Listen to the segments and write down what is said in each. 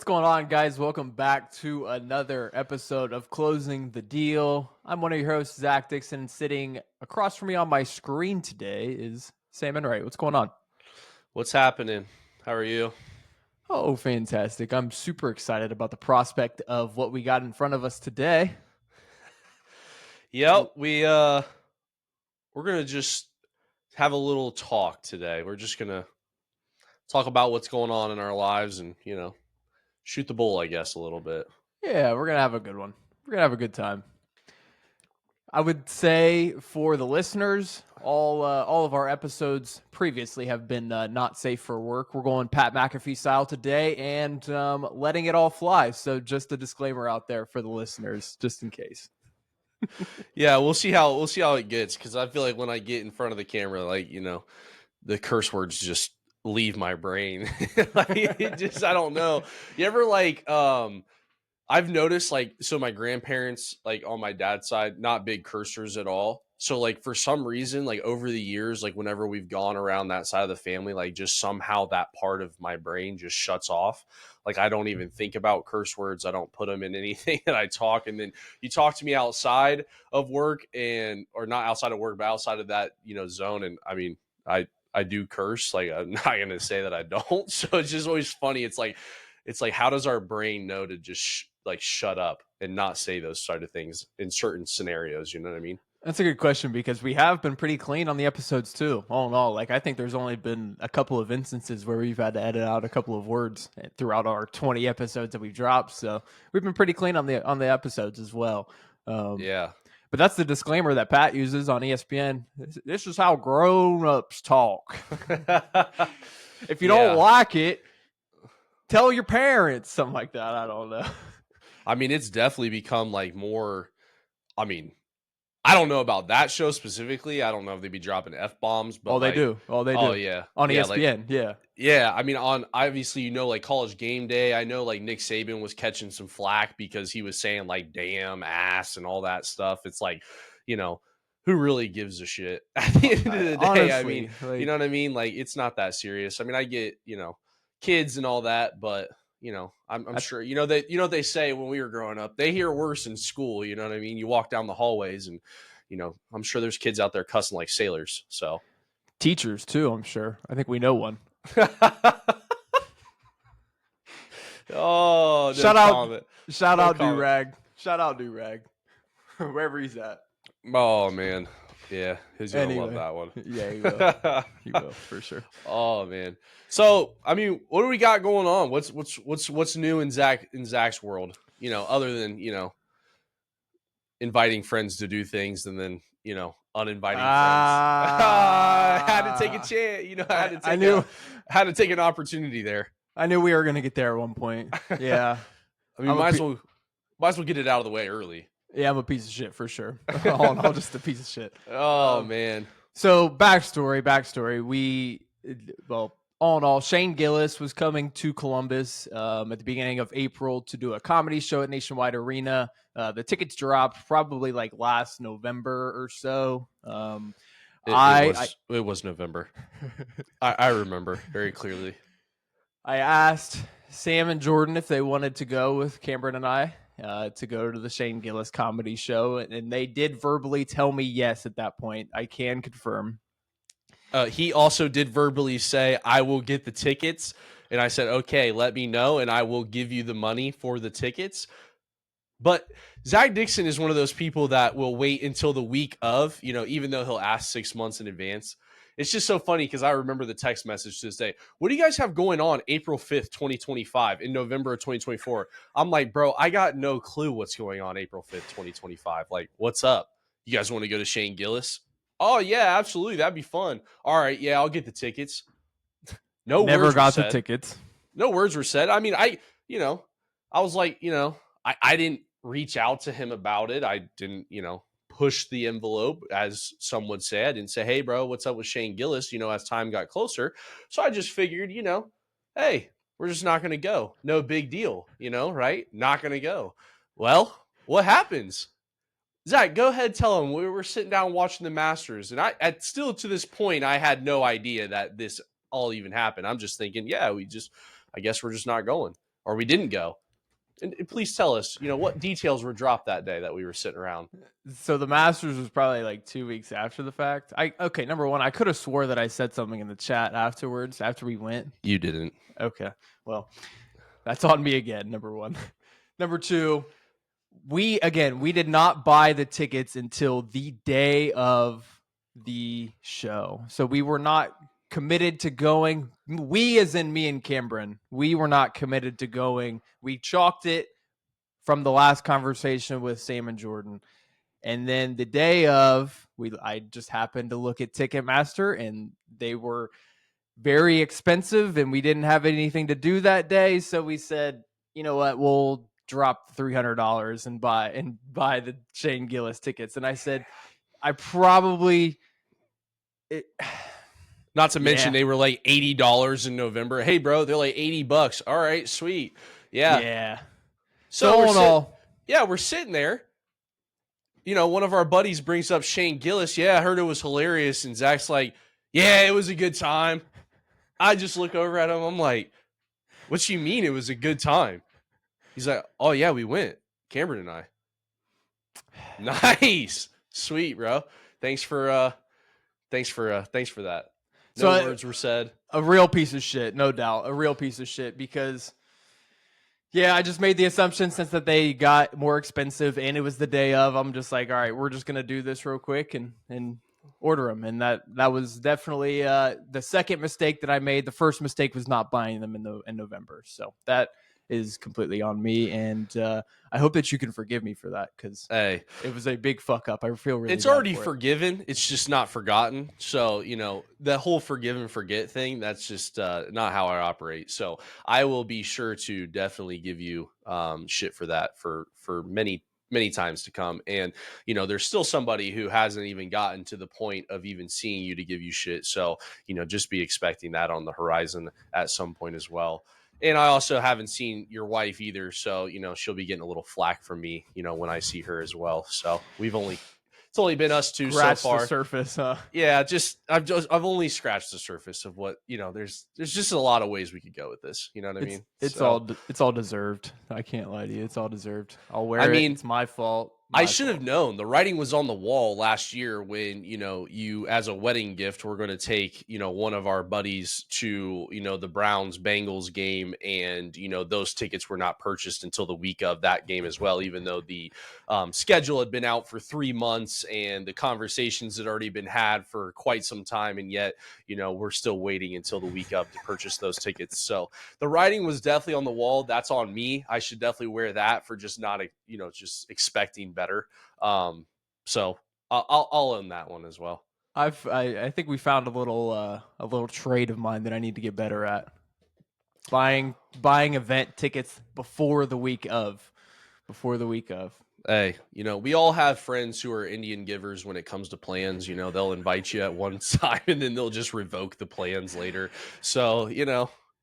going on, guys? Welcome back to another episode of Closing the Deal. I'm one of your hosts, Zach Dixon. Sitting across from me on my screen today is Sam Enright. What's going on? What's happening? How are you? Oh, fantastic. I'm super excited about the prospect of what we got in front of us today. Yep, we're gonna just have a little talk today. We're just gonna talk about what's going on in our lives and shoot the bull, I guess, a little bit. Yeah, we're going to have a good one. We're going to have a good time. I would say for the listeners, all of our episodes previously have been not safe for work. We're going Pat McAfee style today and letting it all fly. So just a disclaimer out there for the listeners, just in case. Yeah, we'll see how it gets, because I feel like when I get in front of the camera, the curse words just leave my brain. I don't know. You ever I've noticed, so my grandparents, on my dad's side, not big cursors at all. So for some reason, over the years, whenever we've gone around that side of the family, just somehow that part of my brain just shuts off. I don't even think about curse words. I don't put them in anything that I talk. And then you talk to me outside of work or not outside of work, but outside of that, zone. And I mean, I do curse. I'm not going to say that I don't. So it's just always funny. It's like, how does our brain know to just shut up and not say those sort of things in certain scenarios? You know what I mean? That's a good question, because we have been pretty clean on the episodes too. All in all, I think there's only been a couple of instances where we've had to edit out a couple of words throughout our 20 episodes that we've dropped. So we've been pretty clean on the episodes as well. Yeah. But that's the disclaimer that Pat uses on ESPN. This is how grown-ups talk. If you don't like it, tell your parents, something like that. I don't know. I mean, it's definitely become more. I mean, I don't know about that show specifically. I don't know if they'd be dropping F-bombs, but they do. They do. Oh yeah, on ESPN. Yeah. I mean, on obviously, College Game Day. I know Nick Saban was catching some flack because he was saying damn, ass, and all that stuff. It's who really gives a shit at the end of the day? Honestly, I mean, you know what I mean? It's not that serious. I mean, I get kids and all that, but I'm sure what they say when we were growing up. They hear worse in school. You know what I mean? You walk down the hallways and I'm sure there's kids out there cussing like sailors. So teachers too, I'm sure. I think we know one. Oh, shout out Do-Rag. Shout out Do-Rag. Wherever he's at. Oh man. Yeah, he's gonna love that one. Yeah, he will. He will for sure. Oh man. So I mean, what do we got going on? What's new in Zach's world? Other than inviting friends to do things and then uninviting friends. I had to take a chance. I had to take an opportunity there. I knew we were gonna get there at one point. Yeah. I mean, might as well get it out of the way early. Yeah, I'm a piece of shit for sure. I'm just a piece of shit. Oh man. So backstory. All in all, Shane Gillis was coming to Columbus at the beginning of April to do a comedy show at Nationwide Arena. The tickets dropped probably last November or so. It was November. I remember very clearly. I asked Sam and Jordan if they wanted to go with Cameron and I to go to the Shane Gillis comedy show, and they did verbally tell me yes at that point. I can confirm. He also did verbally say, I will get the tickets. And I said, okay, let me know, and I will give you the money for the tickets. But Zach Dixon is one of those people that will wait until the week of, even though he'll ask 6 months in advance. It's just so funny because I remember the text message to this day. What do you guys have going on April 5th, 2025, in November of 2024? I'm like, bro, I got no clue what's going on April 5th, 2025. What's up? You guys want to go to Shane Gillis? Oh, yeah, absolutely. That'd be fun. All right, yeah, I'll get the tickets. Never got the tickets. No words were said. I mean, I was like, I didn't reach out to him about it. I didn't, push the envelope, as some would say. I didn't say, hey, bro, what's up with Shane Gillis, as time got closer. So I just figured, hey, we're just not going to go. No big deal, right? Not going to go. Well, what happens? Zach, go ahead, tell him. We were sitting down watching the Masters, and still to this point, I had no idea that this all even happened. I'm just thinking, yeah, I guess we're just not going. or we didn't go. And please tell us, what details were dropped that day that we were sitting around. So the Masters was probably like 2 weeks after the fact. Okay, number one, I could have swore that I said something in the chat afterwards, after we went. You didn't. Okay, well, that's on me again, number one. Number two, we did not buy the tickets until the day of the show. So we were not committed to going. We, as in me and Cameron, we were not committed to going. We chalked it from the last conversation with Sam and Jordan. And then the day of, I just happened to look at Ticketmaster, and they were very expensive, and we didn't have anything to do that day. So we said, you know what, we'll drop $300 and buy the Shane Gillis tickets. And I said, I probably not to mention they were like $80 in November. Hey bro, they're like $80. All right, sweet. Yeah. So we're sitting there. One of our buddies brings up Shane Gillis. Yeah, I heard it was hilarious. And Zach's like, yeah, it was a good time. I just look over at him. I'm like, what you mean it was a good time? He's like, oh yeah, we went. Cameron and I. Nice. Sweet, bro. Thanks for that. No words were said. A real piece of shit, no doubt. A real piece of shit, because I just made the assumption, since that they got more expensive and it was the day of, I'm just like, all right, we're just going to do this real quick and order them. And that was definitely the second mistake that I made. The first mistake was not buying them in November. So that is completely on me. And I hope that you can forgive me for that, because it was a big fuck up. I feel really It's already forgiven. It's just not forgotten. So, the whole forgive and forget thing, that's just not how I operate. So I will be sure to definitely give you shit for that for many times to come. And, there's still somebody who hasn't even gotten to the point of even seeing you to give you shit. So, just be expecting that on the horizon at some point as well. And I also haven't seen your wife either. So, she'll be getting a little flack from me, when I see her as well. So it's only been us two so far. The surface, huh? Yeah, I've only scratched the surface of what, there's just a lot of ways we could go with this. You know what I mean? It's all deserved. I can't lie to you. It's all deserved. I'll wear it. It's my fault. I should have known. The writing was on the wall last year when, you as a wedding gift were going to take, one of our buddies to, the Browns Bengals game. And, those tickets were not purchased until the week of that game as well, even though the schedule had been out for 3 months and the conversations had already been had for quite some time. And yet, we're still waiting until the week of to purchase those tickets. So the writing was definitely on the wall. That's on me. I should definitely wear that for just not, just expecting better. So I'll own that one as well. I think we found a little trade of mine that I need to get better at. Buying event tickets before the week of. Hey, we all have friends who are Indian givers when it comes to plans. They'll invite you at one time and then they'll just revoke the plans later. So,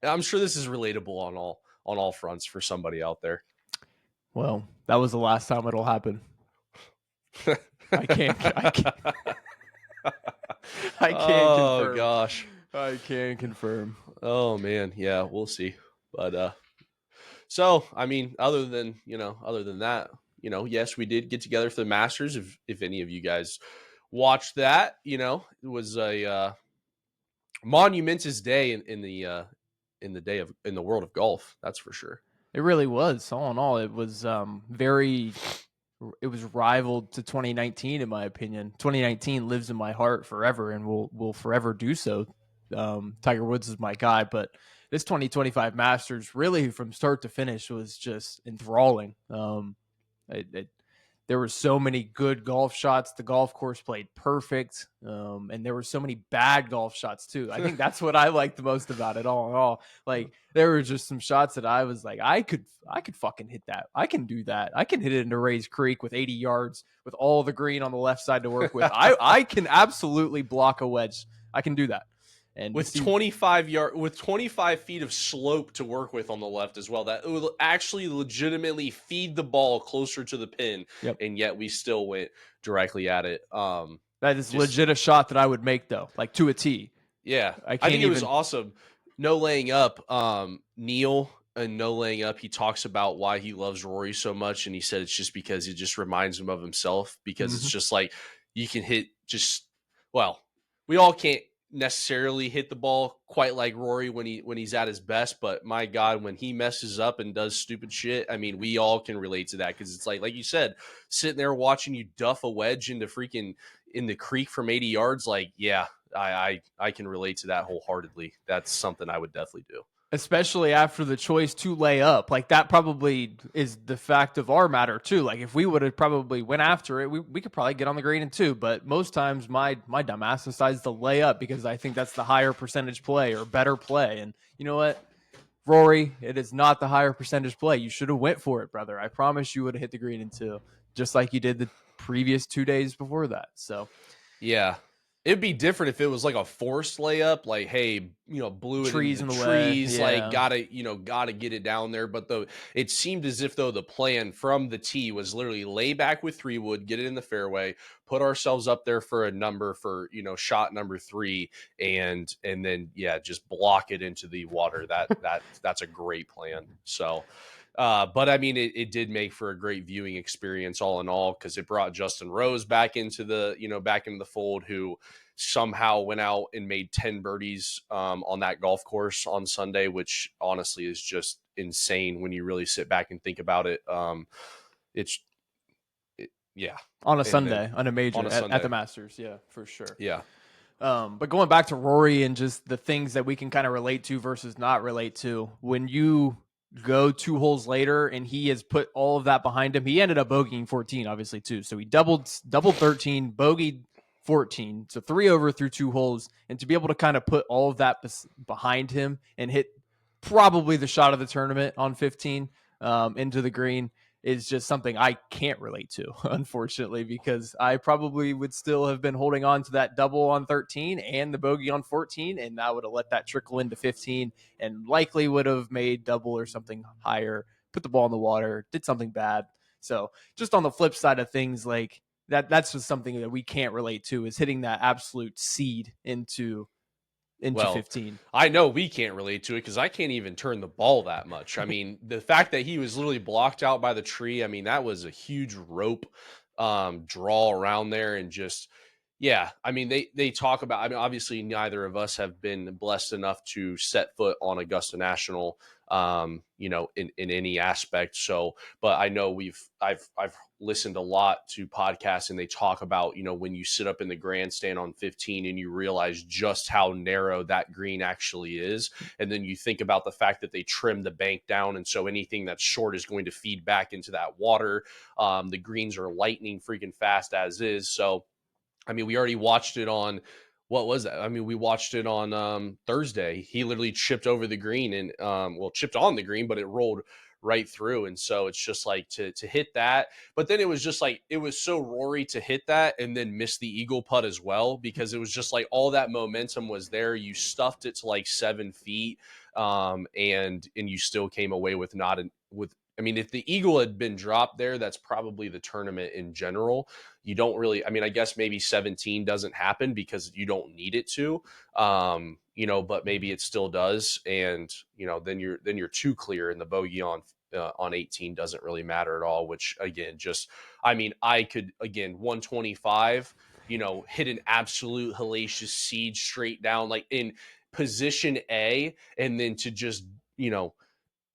I'm sure this is relatable on all fronts for somebody out there. Well, that was the last time it'll happen. I can't oh confirm. Gosh, I can confirm. Oh man, yeah, we'll see. But so I mean, other than that, yes, we did get together for the Masters. If any of you guys watched that, it was a monumentous day in the world of golf. That's for sure. It really was. All in all, it was it was rivaled to 2019, in my opinion. 2019 lives in my heart forever, and will forever do so. Tiger Woods is my guy, but this 2025 Masters, really from start to finish, was just enthralling. There were so many good golf shots. The golf course played perfect, and there were so many bad golf shots too. I think that's what I liked the most about it all in all. Like, there were just some shots that I was like, I could fucking hit that. I can do that. I can hit it into Rays Creek with 80 yards with all the green on the left side to work with. I can absolutely block a wedge. I can do that. And with 25 feet of slope to work with on the left as well, that will actually legitimately feed the ball closer to the pin. Yep. And yet we still went directly at it. That is legit a shot that I would make, though, like to a tee. Yeah, I think it was awesome. No laying up. Neil No Laying Up, he talks about why he loves Rory so much, and he said it's just because it just reminds him of himself, because it's Mhm. just like you can hit just well, we all can't necessarily hit the ball quite like Rory when he's at his best, but my God, when he messes up and does stupid shit, I mean, we all can relate to that, because it's like you said, sitting there watching you duff a wedge into freaking in the creek from 80 yards, like, yeah, I can relate to that wholeheartedly. That's something I would definitely do. Especially after the choice to lay up. Like that probably is the fact of our matter too. Like if we would have probably went after it, we could probably get on the green in two. But most times my dumb ass decides to lay up because I think that's the higher percentage play or better play. And you know what? Rory, it is not the higher percentage play. You should have went for it, brother. I promise you would have hit the green in two, just like you did the previous 2 days before that. So Yeah. It'd be different if it was like a forced layup, like, hey, blew it into trees the in the way. trees, like Yeah. gotta get it down there. But though it seemed as if though the plan from the tee was literally lay back with 3 wood, get it in the fairway, put ourselves up there for a number for, shot number 3, and then yeah, just block it into the water. That's a great plan. So but I mean, it did make for a great viewing experience all in all, because it brought Justin Rose back into the fold, who somehow went out and made 10 birdies on that golf course on Sunday, which honestly is just insane when you really sit back and think about it. It's yeah, On a and then Sunday, on a major on a at the Sunday, Masters. Yeah, for sure. yeah. But going back to Rory and just the things that we can kind of relate to versus not relate to, when you go 2 holes later and he has put all of that behind him, he ended up bogeying 14, obviously too. So he doubled 13, bogeyed 14, so 3 over through 2 holes, and to be able to kind of put all of that behind him and hit probably the shot of the tournament on 15 into the green is just something I can't relate to, unfortunately, because I probably would still have been holding on to that double on 13 and the bogey on 14, and I would have let that trickle into 15 and likely would have made double or something higher, put the ball in the water, did something bad. So just on the flip side of things, like that's just something that we can't relate to, is hitting that absolute seed into Well, 15. I know we can't relate to it because I can't even turn the ball that much. I mean, the fact that he was literally blocked out by the tree, I mean, that was a huge rope draw around there, and just yeah, I mean, they talk about, I mean, obviously neither of us have been blessed enough to set foot on Augusta National in any aspect. So, but I know I've listened a lot to podcasts, and they talk about, when you sit up in the grandstand on 15 and you realize just how narrow that green actually is. And then you think about the fact that they trimmed the bank down. And so anything that's short is going to feed back into that water. The greens are lightning freaking fast as is. So, I mean, we already watched it on, what was that? I mean, we watched it on Thursday. He literally chipped over the green and chipped on the green, but it rolled right through. And so it's just like to hit that. But then it was just like, it was so Rory to hit that and then miss the eagle putt as well, because it was just like all that momentum was there. You stuffed it to like 7 feet, and you still came away with not an, with. I mean, if the eagle had been dropped there, that's probably the tournament in general. You don't really, I mean, I guess maybe 17 doesn't happen because you don't need it to, but maybe it still does. And, then you're too clear, and the bogey on 18 doesn't really matter at all, which again, just, I mean, I could, again, 125, hit an absolute hellacious seed straight down, like in position A, and then to just,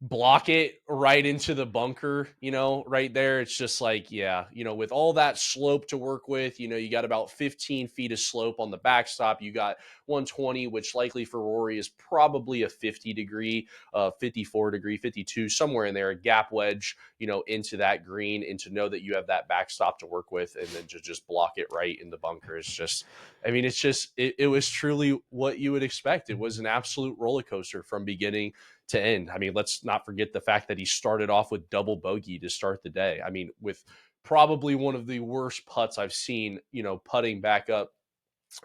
block it right into the bunker, right there. It's just like, yeah, with all that slope to work with, you got about 15 feet of slope on the backstop. You got 120, which likely for Rory is probably a 50-degree, 54-degree, 52, somewhere in there, a gap wedge, into that green, and to know that you have that backstop to work with, and then to just block it right in the bunker is just, I mean, it's just, it was truly what you would expect. It was an absolute roller coaster from beginning to end. I mean, let's not forget the fact that he started off with double bogey to start the day. I mean, with probably one of the worst putts I've seen, putting back up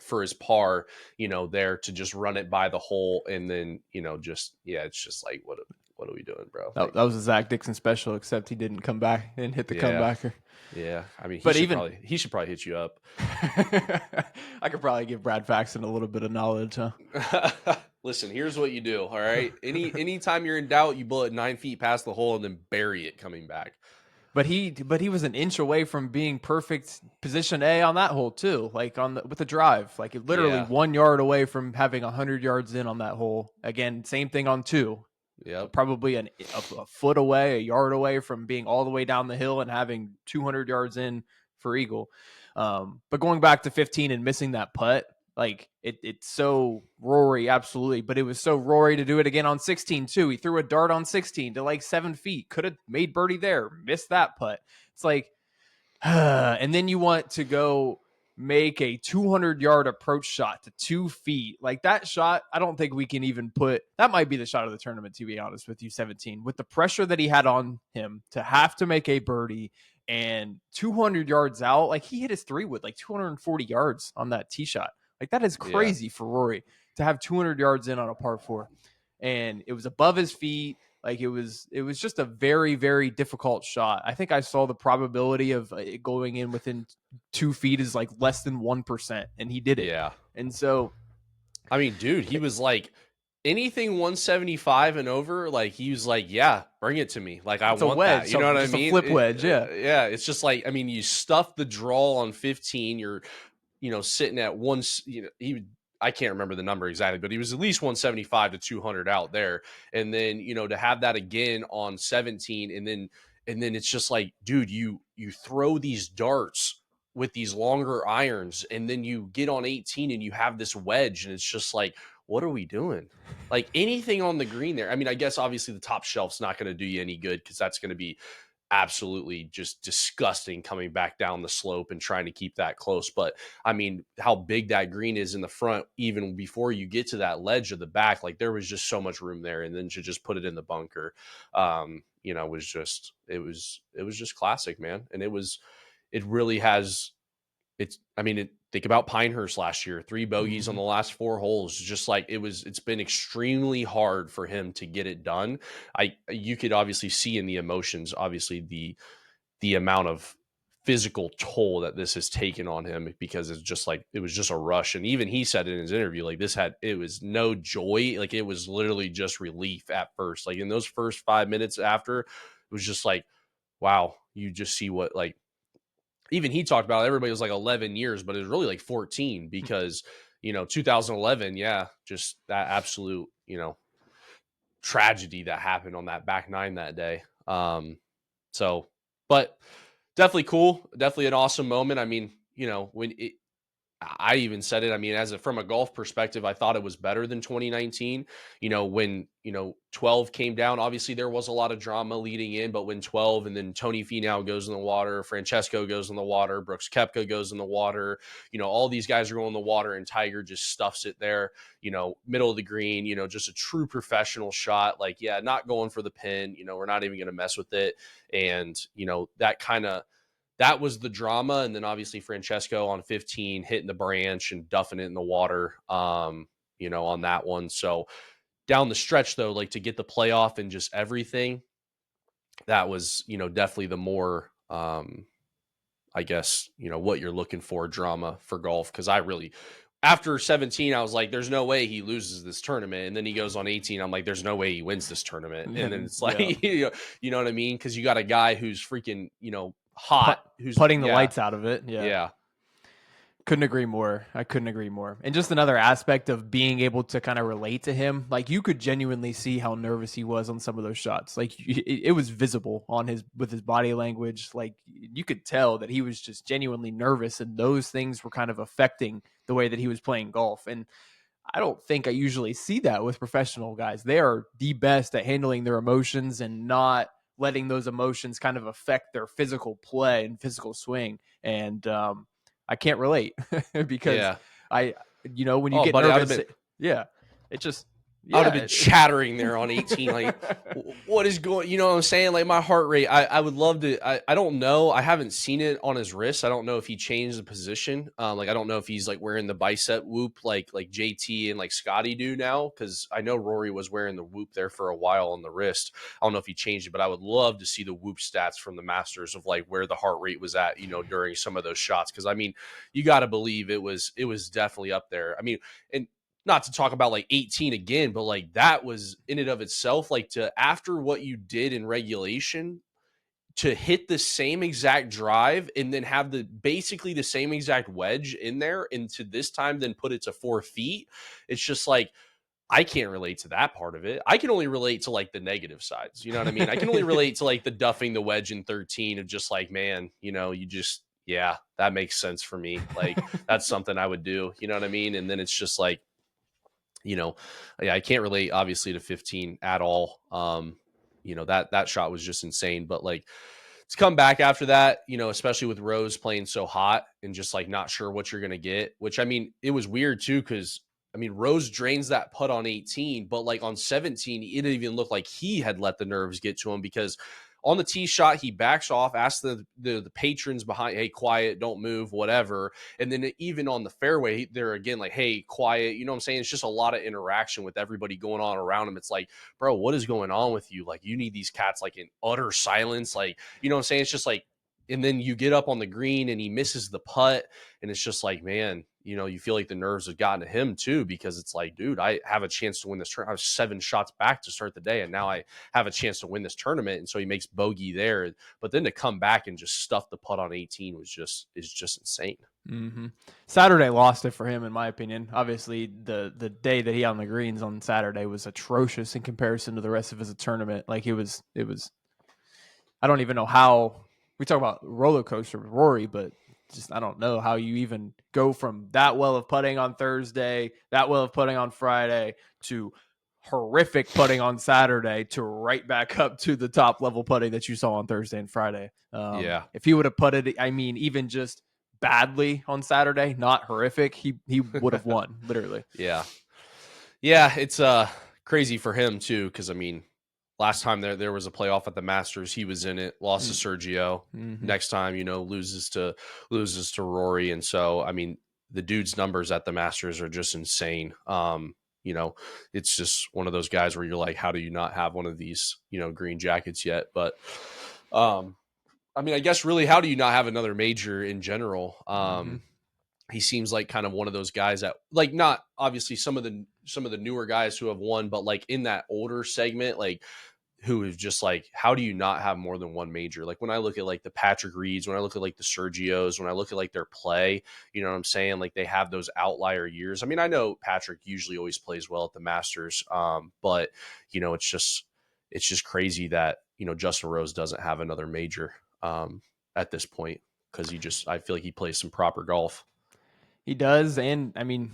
for his par, there to just run it by the hole, and then, just, yeah, it's just like, what are we doing, bro? That, Like, that was a Zach Dixon special, except he didn't come back and hit the yeah, comebacker. yeah. I mean, But even he should probably hit you up. I could probably give Brad Faxon a little bit of knowledge, huh? Listen, here's what you do. All right. Anytime you're in doubt, you bullet 9 feet past the hole and then bury it coming back. But he was an inch away from being perfect position A on that hole too, like with the drive, like literally Yeah. 1 yard away from having 100 yards in on that hole. Again, same thing on 2. Yep. Probably a foot away, a yard away from being all the way down the hill and having 200 yards in for eagle. But going back to 15 and missing that putt, like it's so Rory, absolutely. But it was so Rory to do it again on 16 too. He threw a dart on 16 to like 7 feet. Could have made birdie there, missed that putt. It's like, and then you want to go make a 200-yard approach shot to 2 feet. Like that shot, I don't think we can even put, that might be the shot of the tournament, to be honest with you, 17. With the pressure that he had on him to have to make a birdie and 200 yards out, like he hit his 3-wood like 240 yards on that tee shot. Like that is Yeah. crazy for Rory to have 200 yards in on a par 4. And it was above his feet. Like it was just a very, very difficult shot. I think I saw the probability of it going in within 2 feet is like less than 1%, and he did it. Yeah. And so, I mean, dude, he was like, anything 175 and over, like he was like, yeah, bring it to me. Like I it's a want wedge. that. You know what I Just mean? a flip wedge. Yeah. Yeah. It's just like, I mean, you stuff the draw on 15. You're, sitting at one. I can't remember the number exactly, but he was at least 175 to 200 out there. And then, to have that again on 17, and then it's just like, dude, you throw these darts with these longer irons, and then you get on 18 and you have this wedge, and it's just like, what are we doing? Like anything on the green there. I mean, I guess obviously the top shelf's not going to do you any good because that's going to be absolutely just disgusting coming back down the slope and trying to keep that close. But I mean, how big that green is in the front, even before you get to that ledge of the back, like there was just so much room there. And then to just put it in the bunker, was just, it was just classic, man. And it really has, think about Pinehurst last year, 3 bogeys on the last 4 holes. Just like it's been extremely hard for him to get it done. You could obviously see in the emotions, obviously the amount of physical toll that this has taken on him, because it's just like, it was just a rush. And even he said in his interview, like it was no joy. Like it was literally just relief at first. Like in those first 5 minutes after, it was just like, wow, you just see what, like, even he talked about, everybody was like 11 years, but it was really like 14 because, 2011, yeah, just that absolute, tragedy that happened on that back 9 that day. So, but definitely cool. Definitely an awesome moment. I mean, I even said it. I mean, from a golf perspective, I thought it was better than 2019. When 12 came down, obviously there was a lot of drama leading in, but when 12 and then Tony Finau goes in the water, Francesco goes in the water, Brooks Koepka goes in the water, all these guys are going in the water, and Tiger just stuffs it there, middle of the green, just a true professional shot. Like, yeah, not going for the pin, we're not even going to mess with it. And, that was the drama. And then obviously Francesco on 15 hitting the branch and duffing it in the water, on that one. So down the stretch though, like to get the playoff and just everything, that was, definitely the more, I guess, what you're looking for drama for golf. Cause after 17, I was like, there's no way he loses this tournament. And then he goes on 18. I'm like, there's no way he wins this tournament. And then it's like, Yeah. you know what I mean? Cause you got a guy who's freaking, hot, who's putting the lights out of it. Yeah. Couldn't agree more. I couldn't agree more. And just another aspect of being able to kind of relate to him, like you could genuinely see how nervous he was on some of those shots. Like it was visible with his body language. Like you could tell that he was just genuinely nervous, and those things were kind of affecting the way that he was playing golf. And I don't think I usually see that with professional guys. They are the best at handling their emotions and not letting those emotions kind of affect their physical play and physical swing. And I can't relate because when you get nervous, it just, I would have been chattering there on 18. Like, what is going, you know what I'm saying? Like my heart rate, I would love to, I don't know. I haven't seen it on his wrist. I don't know if he changed the position. Like, I don't know if he's like wearing the bicep whoop, like JT and like Scotty do now. Cause I know Rory was wearing the whoop there for a while on the wrist. I don't know if he changed it, but I would love to see the whoop stats from the Masters of like where the heart rate was at, during some of those shots. Cause I mean, you got to believe it was definitely up there. I mean, and not to talk about like 18 again, but like that was in and of itself, like to after what you did in regulation, to hit the same exact drive and then have the basically the same exact wedge in there, and to this time then put it to 4 feet. It's just like, I can't relate to that part of it. I can only relate to like the negative sides. You know what I mean? I can only relate to like the duffing the wedge in 13 of just like, man, you just, yeah, that makes sense for me. Like that's something I would do. You know what I mean? And then it's just like, you know, yeah, I can't relate obviously to 15 at all. That shot was just insane. But like to come back after that, especially with Rose playing so hot and just like not sure what you're gonna get, which I mean, it was weird too, because I mean, Rose drains that putt on 18, but like on 17, it didn't even look like he had let the nerves get to him, because on the tee shot, he backs off, asks the patrons behind, hey, quiet, don't move, whatever. And then even on the fairway, they're again like, hey, quiet. You know what I'm saying? It's just a lot of interaction with everybody going on around him. It's like, bro, what is going on with you? Like, you need these cats like in utter silence. Like, you know what I'm saying? It's just like, and then you get up on the green and he misses the putt. And it's just like, man, you feel like the nerves have gotten to him too, because it's like, dude, I have a chance to win this tournament. I was 7 shots back to start the day, and now I have a chance to win this tournament. And so he makes bogey there. But then to come back and just stuff the putt on 18 is just insane. Mm-hmm. Saturday lost it for him, in my opinion. Obviously, the day that he on the greens on Saturday was atrocious in comparison to the rest of his tournament. Like it was. I don't even know how we talk about roller coaster with Rory, but just I don't know how you even go from that well of putting on Thursday, that well of putting on Friday, to horrific putting on Saturday, to right back up to the top level putting that you saw on Thursday and Friday. Yeah. If he would have putted, I mean, even just badly on Saturday, not horrific, he would have won, literally. Yeah. It's crazy for him too, because I mean, last time there was a playoff at the Masters, he was in it, lost to Sergio. Mm-hmm. Next time, loses to Rory, and so I mean, the dude's numbers at the Masters are just insane. It's just one of those guys where you're like, how do you not have one of these, green jackets yet? But I mean, I guess really, how do you not have another major in general? Mm-hmm. He seems like kind of one of those guys that, like, not obviously some of the newer guys who have won, but like in that older segment, like who is just like, how do you not have more than one major? Like when I look at like the Patrick Reeds, when I look at like the Sergios, when I look at like their play, you know what I'm saying? Like they have those outlier years. I mean, I know Patrick usually always plays well at the Masters, but it's just crazy that Justin Rose doesn't have another major at this point, because I feel like he plays some proper golf. He does, and I mean,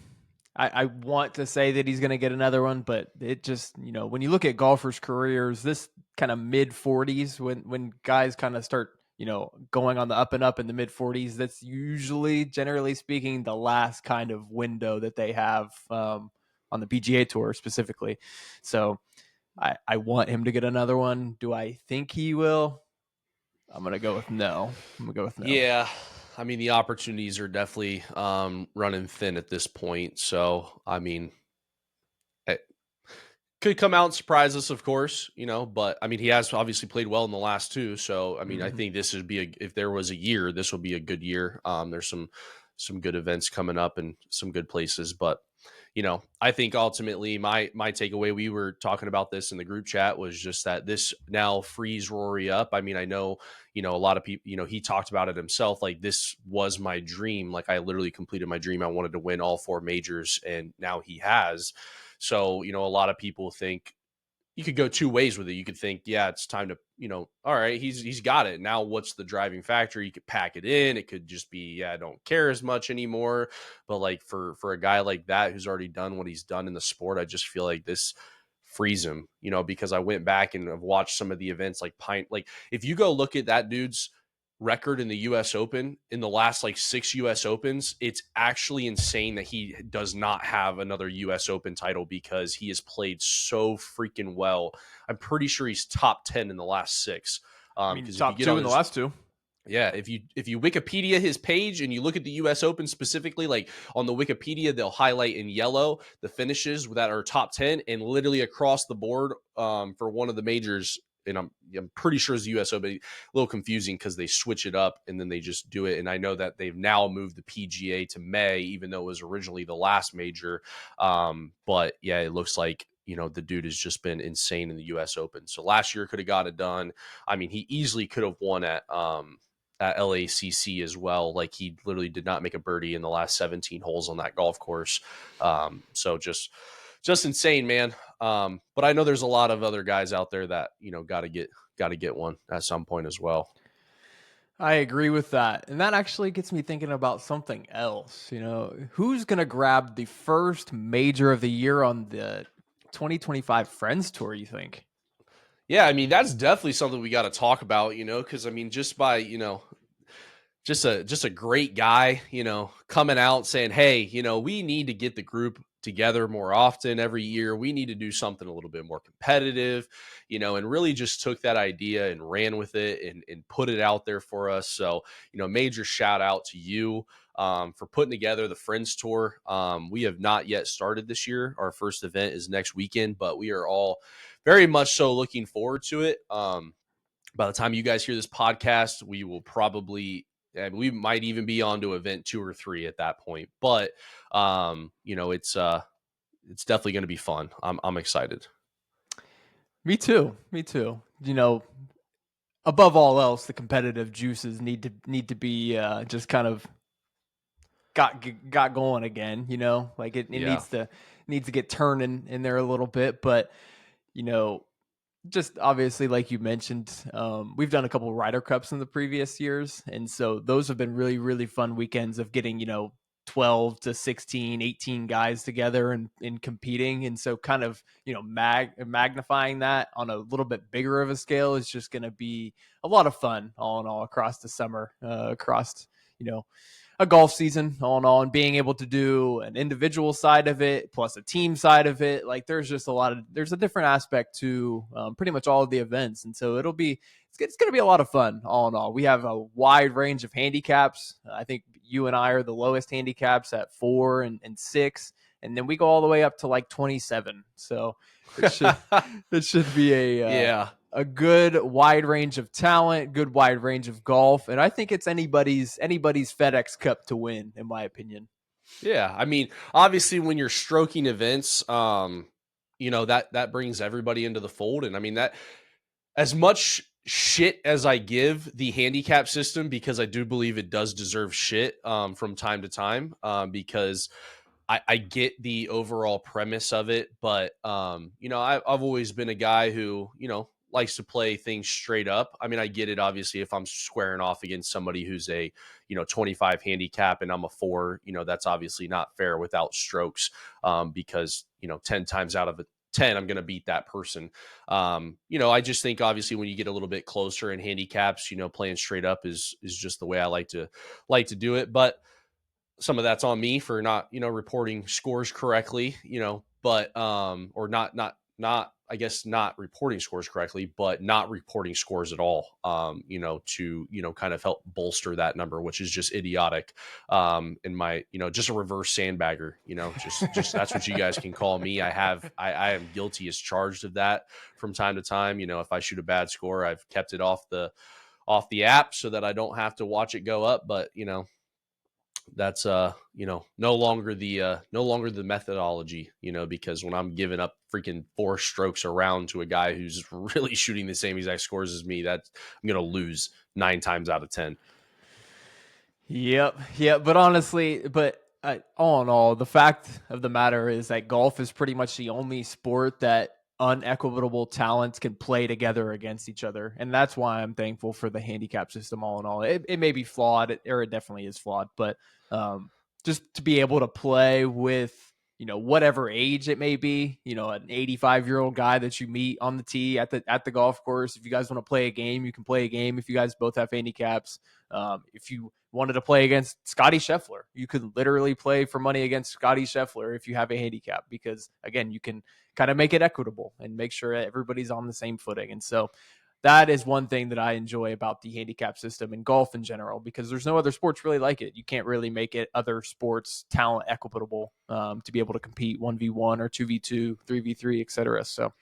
I want to say that he's going to get another one, but it just, when you look at golfers' careers, this kind of mid 40s, when guys kind of start, going on the up and up in the mid 40s, that's usually, generally speaking, the last kind of window that they have on the PGA Tour specifically. So I want him to get another one. Do I think he will? I'm going to go with no. Yeah. I mean, the opportunities are definitely running thin at this point. So, I mean, it could come out and surprise us, of course, but I mean, he has obviously played well in the last two. So, I mean, I think this would be if there was a year, this would be a good year. There's some good events coming up and some good places, but I think ultimately my takeaway, we were talking about this in the group chat, was just that this now frees Rory up. I mean, I know, a lot of people, he talked about it himself. Like, this was my dream. Like, I literally completed my dream. I wanted to win all 4 majors, and now he has. So, a lot of people think you could go 2 ways with it. You could think, yeah, it's time to, all right, he's got it. Now what's the driving factor? You could pack it in. It could just be, yeah, I don't care as much anymore. But like for a guy like that, who's already done what he's done in the sport, I just feel like this frees him, because I went back and have watched some of the events like if you go look at that dude's record in the US Open in the last like 6 US Opens, it's actually insane that he does not have another US Open title, because he has played so freaking well. I'm pretty sure he's top 10 in the last 6. I mean, Because top 2 in the last 2. Yeah, if you Wikipedia his page and you look at the US Open specifically, like on the Wikipedia, they'll highlight in yellow the finishes that are top 10, and literally across the board for one of the majors, and I'm pretty sure it's the US Open. A little confusing because they switch it up and then they just do it. And I know that they've now moved the PGA to May, even though it was originally the last major. But yeah, it looks like, the dude has just been insane in the US Open. So last year could have got it done. I mean, he easily could have won at LACC as well. Like, he literally did not make a birdie in the last 17 holes on that golf course. So just insane, man. But I know there's a lot of other guys out there that, got to get one at some point as well. I agree with that. And that actually gets me thinking about something else. Who's going to grab the first major of the year on the 2025 Friends Tour, you think? Yeah, I mean, that's definitely something we got to talk about, because I mean, just by, just a great guy, coming out saying, hey, we need to get the group together more often every year. We need to do something a little bit more competitive, and really just took that idea and ran with it and put it out there for us. So, major shout out to you for putting together the Friends Tour. We have not yet started this year. Our first event is next weekend, but we are all very much so looking forward to it. By the time you guys hear this podcast, we will probably, and we might even be on to event 2 or 3 at that point. But it's definitely going to be fun. I'm excited. Me too. Above all else, the competitive juices need to be just kind of got going again. Like it Yeah. needs to get turning in there a little bit. But you know, just obviously, like you mentioned, we've done a couple of Ryder Cups in the previous years. And so those have been really, really fun weekends of getting, 12 to 16, 18 guys together and competing. And so kind of, magnifying that on a little bit bigger of a scale is just going to be a lot of fun all in all across the summer, across, a golf season all in all, and being able to do an individual side of it plus a team side of it. Like there's a different aspect to pretty much all of the events. And so it's going to be a lot of fun all in all. We have a wide range of handicaps. I think you and I are the lowest handicaps at 4 and 6. And then we go all the way up to like 27. So it should be Yeah. a good wide range of talent, good wide range of golf, and I think it's anybody's FedEx Cup to win, in my opinion. Yeah, I mean, obviously, when you're stroking events, that brings everybody into the fold, and I mean that as much shit as I give the handicap system, because I do believe it does deserve shit from time to time, because I get the overall premise of it, but I've always been a guy who likes to play things straight up. I mean, I get it. Obviously, if I'm squaring off against somebody who's a 25 handicap and I'm a 4, that's obviously not fair without strokes, because 10 times out of 10 I'm going to beat that person. I just think obviously when you get a little bit closer in handicaps, playing straight up is just the way I like to do it. But some of that's on me for not reporting scores correctly, but or not I guess not reporting scores correctly, but not reporting scores at all, to kind of help bolster that number, which is just idiotic, in my just a reverse sandbagger, just that's what you guys can call me. I am guilty as charged of that from time to time. If I shoot a bad score, I've kept it off the app so that I don't have to watch it go up, but that's no longer the methodology, because when I'm giving up freaking 4 strokes around to a guy who's really shooting the same exact scores as me, I'm gonna lose 9 times out of 10. Yep. But honestly, all in all, the fact of the matter is that golf is pretty much the only sport that unequitable talents can play together against each other, and that's why I'm thankful for the handicap system. All in all, it may be flawed, or it definitely is flawed, but just to be able to play with whatever age it may be, an 85-year-old guy that you meet on the tee at the golf course. If you guys want to play a game, you can play a game. If you guys both have handicaps, if you wanted to play against Scotty Scheffler, you could literally play for money against Scotty Scheffler if you have a handicap, because again, you can kind of make it equitable and make sure everybody's on the same footing. And so that is one thing that I enjoy about the handicap system and golf in general, because there's no other sports really like it. You can't really make it other sports talent equitable to be able to compete 1v1 or 2v2, 3v3, etc. So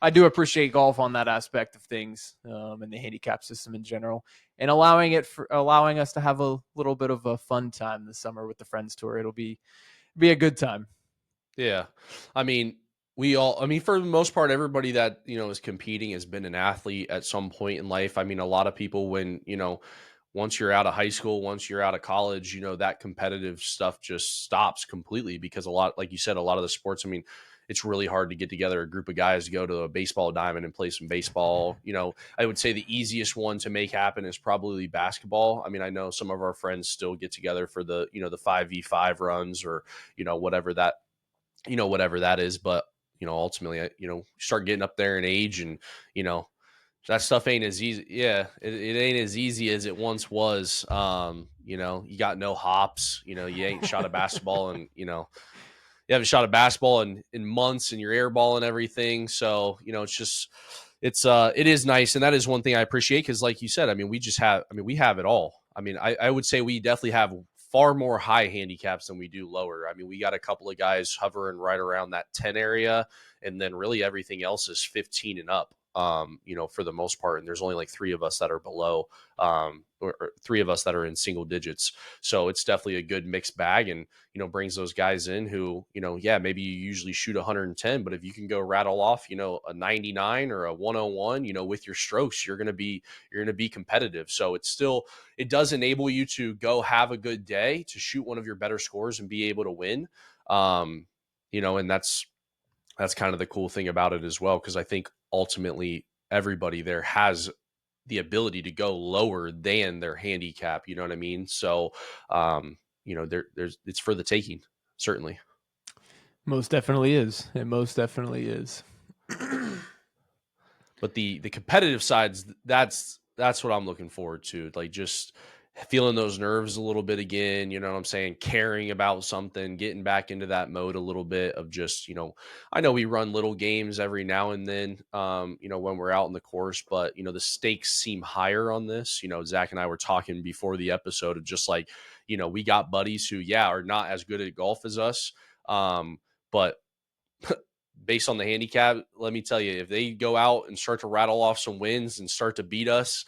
I do appreciate golf on that aspect of things, and the handicap system in general, and allowing us to have a little bit of a fun time this summer with the Friends Tour. It'll be a good time. Yeah. I mean, we all, I mean, for the most part, everybody that, is competing has been an athlete at some point in life. I mean, a lot of people, when, once you're out of high school, once you're out of college, that competitive stuff just stops completely because a lot, like you said, a lot of the sports, I mean, it's really hard to get together a group of guys to go to a baseball diamond and play some baseball. I would say the easiest one to make happen is probably basketball. I mean, I know some of our friends still get together for the 5v5 runs or, whatever that whatever that is. But, ultimately, start getting up there in age and, you know, that stuff ain't as easy. Yeah. It ain't as easy as it once was. You got no hops, you ain't shot a basketball and, you haven't shot a basketball in months and you're airball and everything. So, it is nice. And that is one thing I appreciate. Cause like you said, I mean, we have it all. I mean, I would say we definitely have far more high handicaps than we do lower. I mean, we got a couple of guys hovering right around that 10 area, and then really everything else is 15 and up. For the most part, and there's only like three of us that are below, or three of us that are in single digits. So it's definitely a good mixed bag, and brings those guys in who, yeah, maybe you usually shoot 110, but if you can go rattle off, a 99 or a 101, with your strokes, you're gonna be competitive. So it does enable you to go have a good day, to shoot one of your better scores and be able to win. And that's kind of the cool thing about it as well, because I think ultimately everybody there has the ability to go lower than their handicap. You know what I mean? So, there's it's for the taking, certainly. Most definitely is. It most definitely is. But the competitive sides, that's what I'm looking forward to. Like, just feeling those nerves a little bit again, you know what I'm saying? Caring about something, getting back into that mode a little bit of just, I know we run little games every now and then, when we're out in the course, but the stakes seem higher on this. Zach and I were talking before the episode of just like, we got buddies who, yeah, are not as good at golf as us. But based on the handicap, let me tell you, if they go out and start to rattle off some wins and start to beat us,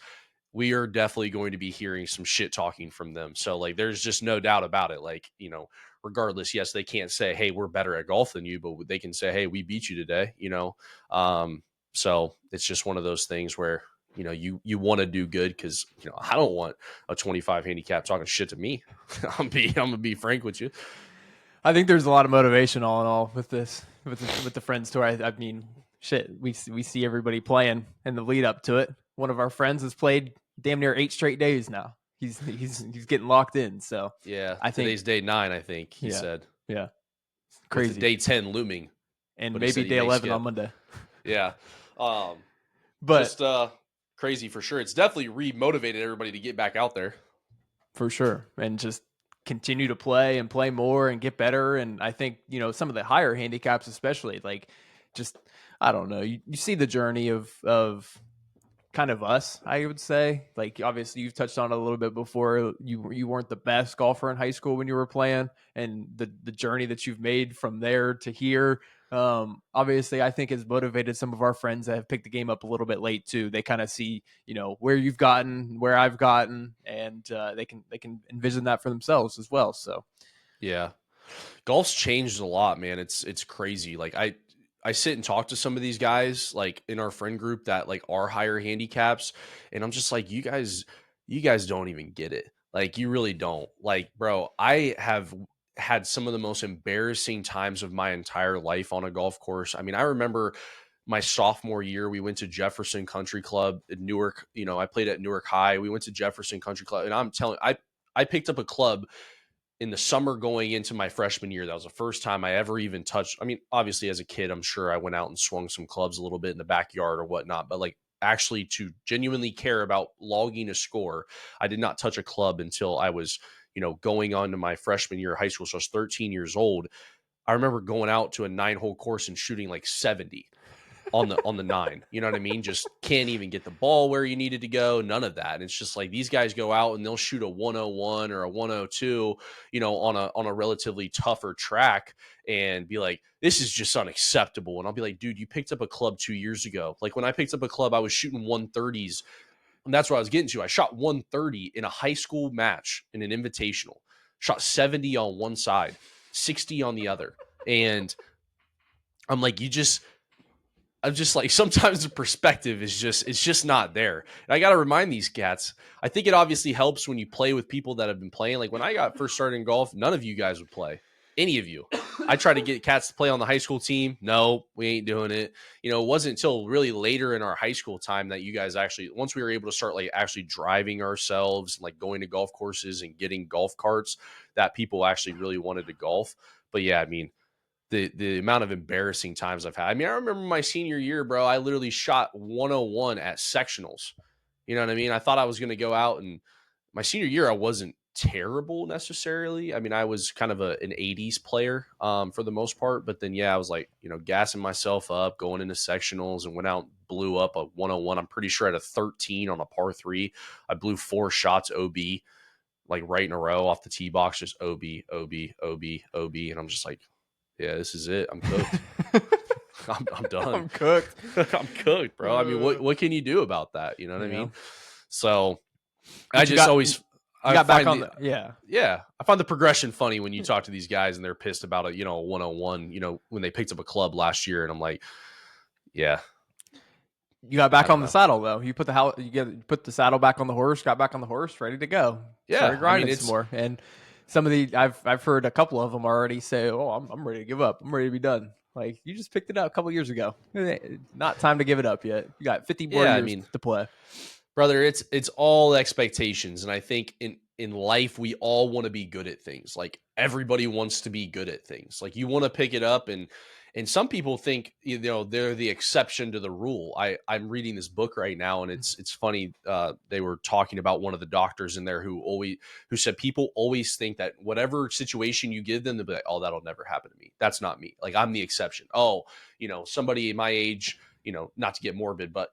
we are definitely going to be hearing some shit talking from them. So, like, there's just no doubt about it. Like, regardless, yes, they can't say, hey, we're better at golf than you, but they can say, hey, we beat you today. So it's just one of those things where, you want to do good, because, I don't want a 25 handicap talking shit to me. I'm going to be frank with you. I think there's a lot of motivation all in all with this, with the Friends Tour. I mean, shit, we see everybody playing in the lead up to it. One of our friends has played damn near 8 straight days now. He's getting locked in. So Yeah, I think today's day 9, I think he yeah, said, yeah, with the crazy, day 10 looming, and but he maybe said he day may 11 on skip. Monday. Yeah. But Just crazy for sure. It's definitely re-motivated everybody to get back out there. for sure, and just continue to play and play more and get better. And I think some of the higher handicaps, especially, like, just I don't know. You see the journey of kind of us, I would say. Like, obviously you've touched on it a little bit before. You weren't the best golfer in high school when you were playing, and the journey that you've made from there to here, obviously I think has motivated some of our friends that have picked the game up a little bit late too. They kind of see where you've gotten, where I've gotten, and they can envision that for themselves as well. So Yeah. Golf's changed a lot, man. It's crazy. Like, I sit and talk to some of these guys like in our friend group that like are higher handicaps, and I'm just like, you guys don't even get it. Like, you really don't. Like, bro, I have had some of the most embarrassing times of my entire life on a golf course. I mean, I remember my sophomore year, we went to Jefferson Country Club in Newark. I played at Newark High. We went to Jefferson Country Club, and I picked up a club in the summer going into my freshman year. That was the first time I ever even touched. I mean, obviously as a kid, I'm sure I went out and swung some clubs a little bit in the backyard or whatnot, but like, actually to genuinely care about logging a score, I did not touch a club until I was, going on to my freshman year of high school. So I was 13 years old. I remember going out to a 9-hole course and shooting like 70. on the 9. You know what I mean? Just can't even get the ball where you needed to go, none of that. And it's just like these guys go out and they'll shoot a 101 or a 102, on a relatively tougher track and be like, this is just unacceptable. And I'll be like, dude, you picked up a club 2 years ago. Like when I picked up a club, I was shooting 130s. And that's what I was getting to. I shot 130 in a high school match in an invitational, shot 70 on one side, 60 on the other. And I'm like, I'm just like, sometimes the perspective is it's just not there. And I got to remind these cats, I think it obviously helps when you play with people that have been playing. Like when I got first started in golf, none of you guys would play, any of you. I tried to get cats to play on the high school team. No, we ain't doing it. It wasn't until really later in our high school time that you guys actually, once we were able to start like actually driving ourselves, like going to golf courses and getting golf carts, that people actually really wanted to golf. But yeah, I mean, the amount of embarrassing times I've had. I mean, I remember my senior year, bro, I literally shot 101 at sectionals. You know what I mean? I thought I was going to go out, and my senior year, I wasn't terrible necessarily. I mean, I was kind of an 80s player for the most part. But then, yeah, I was like, gassing myself up, going into sectionals, and went out and blew up a 101. I'm pretty sure at a 13 on a par 3. I blew 4 shots OB, like right in a row off the tee box, just OB, OB, OB, OB. And I'm just like, yeah, this is it. I'm cooked. I'm done. I'm cooked. I'm cooked, bro. I mean, what can you do about that? You know what I mean? So But I just always got back on yeah. I find the progression funny when you talk to these guys and they're pissed about a 101. When they picked up a club last year, and I'm like, yeah. You got back on the saddle though. You put the saddle back on the horse. Got back on the horse, ready to go. Yeah, started grinding some more. And some of the I've heard a couple of them already say, "Oh, I'm ready to give up. I'm ready to be done." Like, you just picked it up a couple years ago. Not time to give it up yet. You got 50 more years to play. Brother, it's all expectations. And I think in life, we all want to be good at things. Like everybody wants to be good at things. Like you want to pick it up, and some people think, they're the exception to the rule. I'm reading this book right now, and it's funny. They were talking about one of the doctors in there who said people always think that whatever situation you give them, they'll be like, oh, that'll never happen to me. That's not me. Like I'm the exception. Oh, somebody my age, not to get morbid, but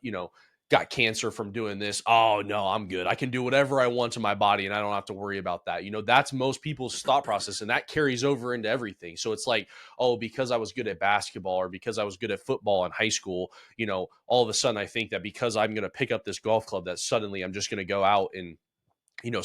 got cancer from doing this. Oh no, I'm good. I can do whatever I want to my body and I don't have to worry about that. That's most people's thought process, and that carries over into everything. So it's like, oh, because I was good at basketball or because I was good at football in high school, all of a sudden I think that because I'm going to pick up this golf club that suddenly I'm just going to go out and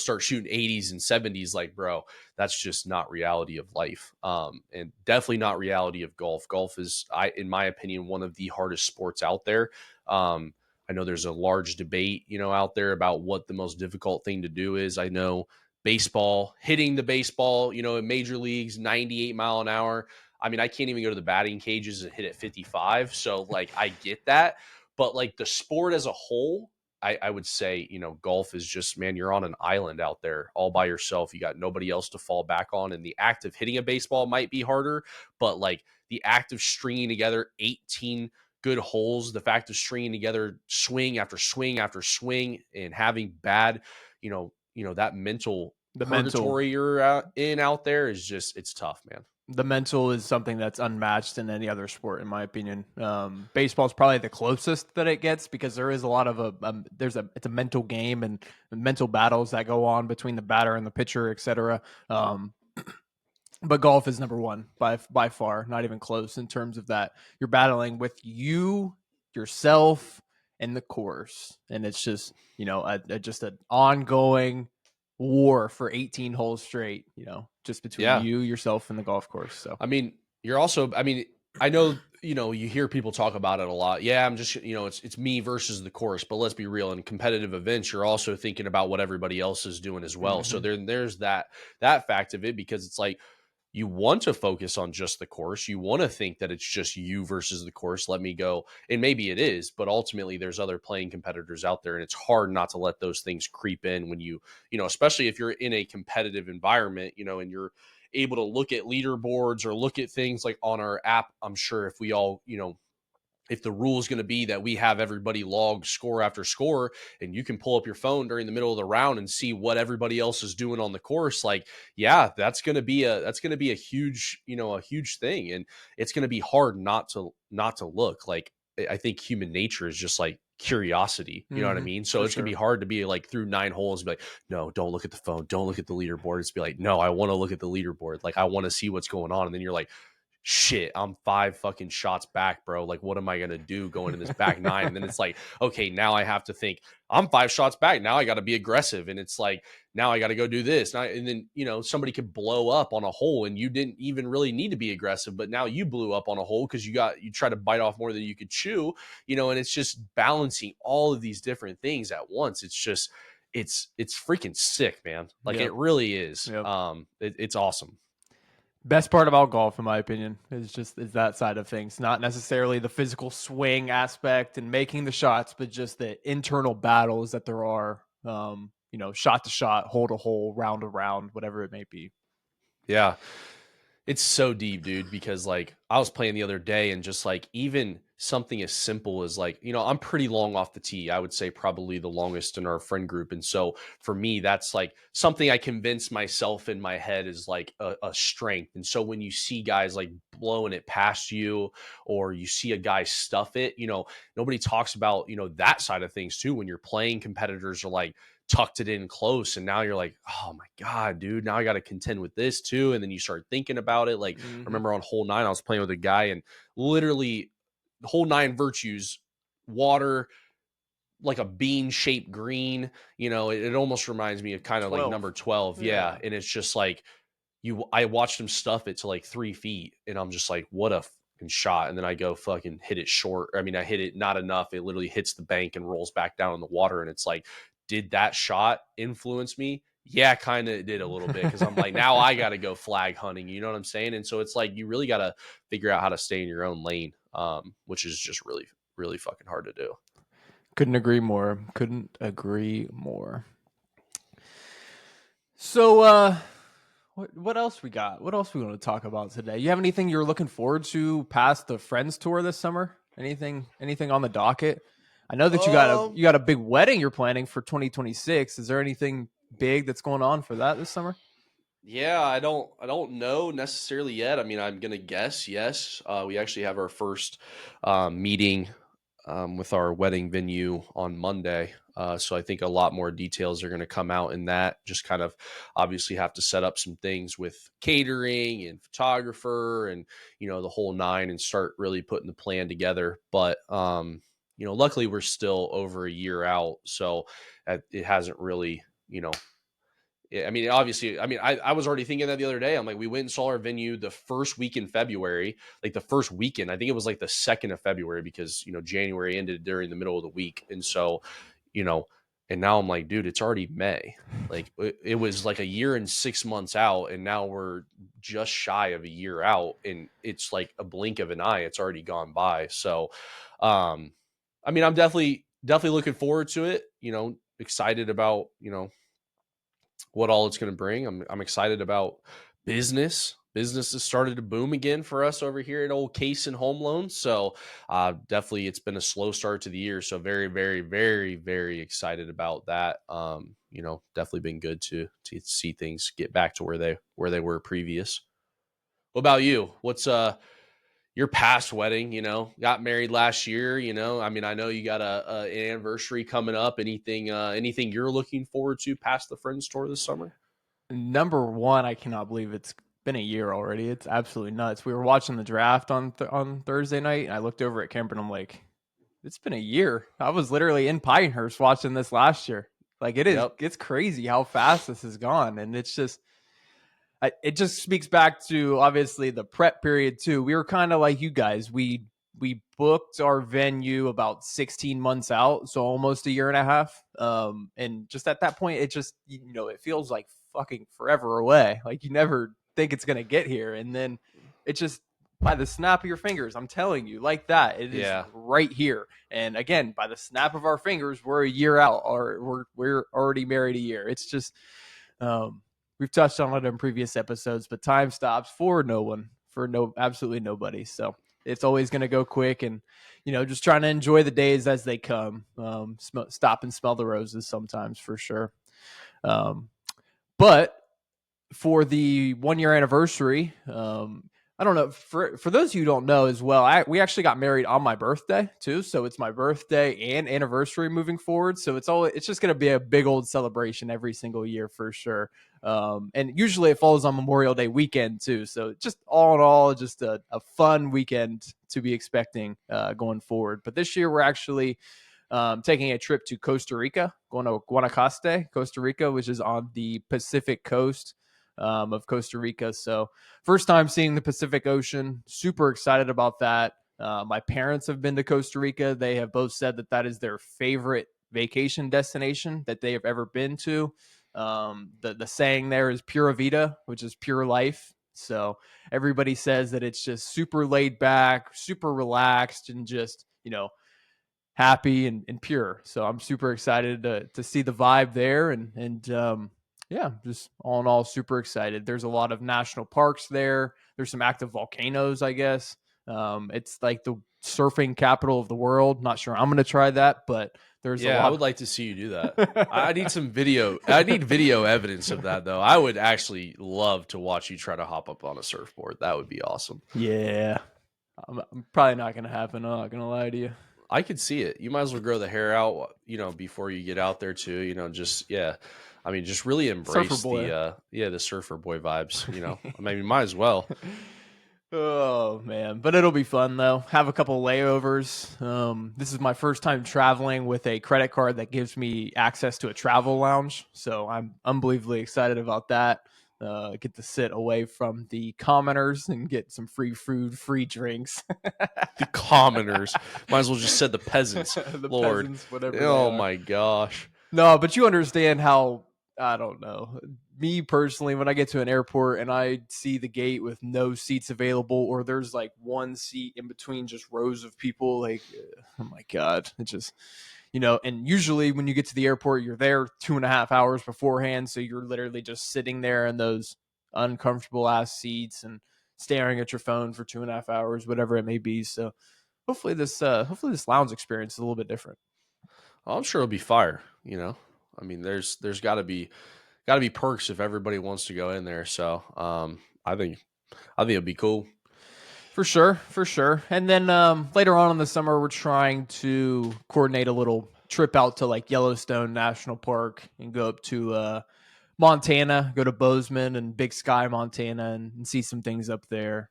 start shooting 80s and 70s. Like, bro, that's just not reality of life. And definitely not reality of golf. Golf is, in my opinion, one of the hardest sports out there. I know there's a large debate, out there about what the most difficult thing to do is. I know baseball, hitting the baseball, in major leagues, 98 mile an hour. I mean, I can't even go to the batting cages and hit at 55. So like, I get that, but like the sport as a whole, I would say, golf is just, man, you're on an island out there all by yourself. You got nobody else to fall back on. And the act of hitting a baseball might be harder, but like the act of stringing together 18 good holes, the fact of stringing together swing after swing after swing and having bad, that mental purgatory you're out there is just, it's tough, man. The mental is something that's unmatched in any other sport, in my opinion. Baseball is probably the closest that it gets because there is a lot of it's a mental game and mental battles that go on between the batter and the pitcher, etc. But golf is number one by far, not even close in terms of that. You're battling with yourself, and the course, and it's just just an ongoing war for 18 holes straight. Just between you, yourself, and the golf course. So I mean, I know you hear people talk about it a lot. Yeah, I'm just it's me versus the course. But let's be real. In competitive events, you're also thinking about what everybody else is doing as well. Mm-hmm. So there's that fact of it, because it's like, you want to focus on just the course. You want to think that it's just you versus the course. Let me go. And maybe it is, but ultimately there's other playing competitors out there, and it's hard not to let those things creep in when especially if you're in a competitive environment, and you're able to look at leaderboards or look at things like on our app. I'm sure if we all, if the rule is going to be that we have everybody log score after score, and you can pull up your phone during the middle of the round and see what everybody else is doing on the course, like, yeah, that's going to be a huge, a huge thing. And it's going to be hard not to look. Like, I think human nature is just like curiosity. You know what I mean? So For it's gonna be sure. hard to be like through 9 holes and be like, no, don't look at the phone, don't look at the leaderboard. It's be like, no, I want to look at the leaderboard. Like I want to see what's going on. And then you're like, shit, I'm 5 fucking shots back, bro. Like, what am I gonna do going in this back nine? And then it's like, okay, now I have to think I'm 5 shots back. Now I got to be aggressive, and it's like now I got to go do this. And then somebody could blow up on a hole, and you didn't even really need to be aggressive, but now you blew up on a hole because you try to bite off more than you could chew. And it's just balancing all of these different things at once. It's just it's freaking sick, man. Like Yep. it really is. Yep. It's awesome. Best part about golf, in my opinion, is that side of things. Not necessarily the physical swing aspect and making the shots, but just the internal battles that there are. Shot to shot, hole to hole, round to round, whatever it may be. Yeah. It's so deep, dude, because like I was playing the other day and just like even something as simple as like, I'm pretty long off the tee. I would say probably the longest in our friend group. And so for me, that's like something I convince myself in my head is like a strength. And so when you see guys like blowing it past you or you see a guy stuff it, nobody talks about, that side of things too. When you're playing, competitors are like, tucked it in close, and now you're like, oh my god, dude, now I got to contend with this too. And then you start thinking about it. Like I remember on hole 9 I was playing with a guy, and literally hole 9 virtues, water, like a bean shaped green. It almost reminds me of kind of like 12. number 12. Yeah. Yeah. And it's just like I watched him stuff it to like 3 feet, and I'm just like, what a fucking shot. And then I go fucking hit it short. I mean, I hit it not enough. It literally hits the bank and rolls back down in the water. And it's like, did that shot influence me? Yeah, kind of did a little bit, because I'm like, now I got to go flag hunting. You know what I'm saying? And so it's like you really got to figure out how to stay in your own lane, which is just really, really fucking hard to do. Couldn't agree more. Couldn't agree more. So, what else we got? What else we want to talk about today? You have anything you're looking forward to past the Friends tour this summer? Anything on the docket? I know that you got a big wedding you're planning for 2026. Is there anything big that's going on for that this summer? Yeah, I don't know necessarily yet. I mean, I'm gonna guess yes. We actually have our first meeting with our wedding venue on Monday. So I think a lot more details are going to come out in that. Just kind of obviously have to set up some things with catering and photographer and the whole nine, and start really putting the plan together. But luckily we're still over a year out, so it hasn't really yeah, I mean, obviously, I mean, I was already thinking that the other day. I'm like, we went and saw our venue the first week in February, like the first weekend. I think it was like the 2nd of February, because, January ended during the middle of the week. And so, you know, and now I'm like, dude, it's already May. Like it was like a year and 6 months out. And now we're just shy of a year out. And it's like a blink of an eye. It's already gone by. So, I mean, I'm definitely looking forward to it, excited about, what all it's going to bring. I'm excited about business. Business has started to boom again for us over here at Old Case and Home Loans. So definitely, it's been a slow start to the year. So very, very, very, very excited about that. Definitely been good to see things get back to where they were previous. What about you? What's your past wedding? Got married last year. I mean, I know you got an anniversary coming up. Anything you're looking forward to past the Friends tour this summer? Number one, I cannot believe it's been a year already. It's absolutely nuts. We were watching the draft on Thursday night, and I looked over at Kemper, and I'm like, it's been a year. I was literally in Pinehurst watching this last year. Like Yep. it's crazy how fast this has gone, and it just speaks back to obviously the prep period too. We were kind of like you guys. We booked our venue about 16 months out, so almost a year and a half. And just at that point, it just it feels like fucking forever away. Like you never think it's gonna get here, and then it just by the snap of your fingers, I'm telling you, like that, it is Yeah. right here. And again, by the snap of our fingers, we're a year out, or we're already married a year. It's just um, we've touched on it in previous episodes, but time stops for no one, for absolutely nobody. So it's always going to go quick, and just trying to enjoy the days as they come. Stop and smell the roses sometimes, for sure. But for the 1 year anniversary, I don't know. For those who don't know as well, we actually got married on my birthday too. So it's my birthday and anniversary moving forward. So it's just gonna be a big old celebration every single year for sure. And usually it falls on Memorial Day weekend too. So just all in all, just a fun weekend to be expecting going forward. But this year we're actually taking a trip to Costa Rica, going to Guanacaste, Costa Rica, which is on the Pacific coast of Costa Rica. So first time seeing the Pacific Ocean. Super excited about that. My parents have been to Costa Rica. They have both said that that is their favorite vacation destination that they have ever been to. The saying there is pura vida, which is pure life. So everybody says that it's just super laid back, super relaxed, and just, happy and pure. So I'm super excited to see the vibe there, and yeah, just all in all, super excited. There's a lot of national parks there. There's some active volcanoes, I guess. It's like the surfing capital of the world. Not sure I'm going to try that, but there's a Yeah, I lot. would like to see you do that. I need some video. I need video evidence of that, though. I would actually love to watch you try to hop up on a surfboard. That would be awesome. Yeah, I'm probably not going to happen. I'm not going to lie to you. I could see it. You might as well grow the hair out, before you get out there too. Just yeah. I mean, just really Surfer embrace boy. the surfer boy vibes. I mean, you might as well. Oh man, but it'll be fun though. Have a couple layovers. This is my first time traveling with a credit card that gives me access to a travel lounge, so I'm unbelievably excited about that. Get to sit away from the commoners and get some free food, free drinks. The commoners might as well just said the peasants. The Lord, peasants, whatever they oh are. my gosh. No, but you understand how, I don't know. Me personally, when I get to an airport and I see the gate with no seats available, or there's like one seat in between just rows of people, like, oh my God, it just, and usually when you get to the airport, you're there 2.5 hours beforehand. So you're literally just sitting there in those uncomfortable ass seats and staring at your phone for 2.5 hours, whatever it may be. So hopefully this lounge experience is a little bit different. I'm sure it'll be fire. I mean, there's got to be perks if everybody wants to go in there. So, I think it'd be cool. For sure, for sure. And then later on in the summer, we're trying to coordinate a little trip out to like Yellowstone National Park and go up to Montana, go to Bozeman and Big Sky, Montana, and see some things up there.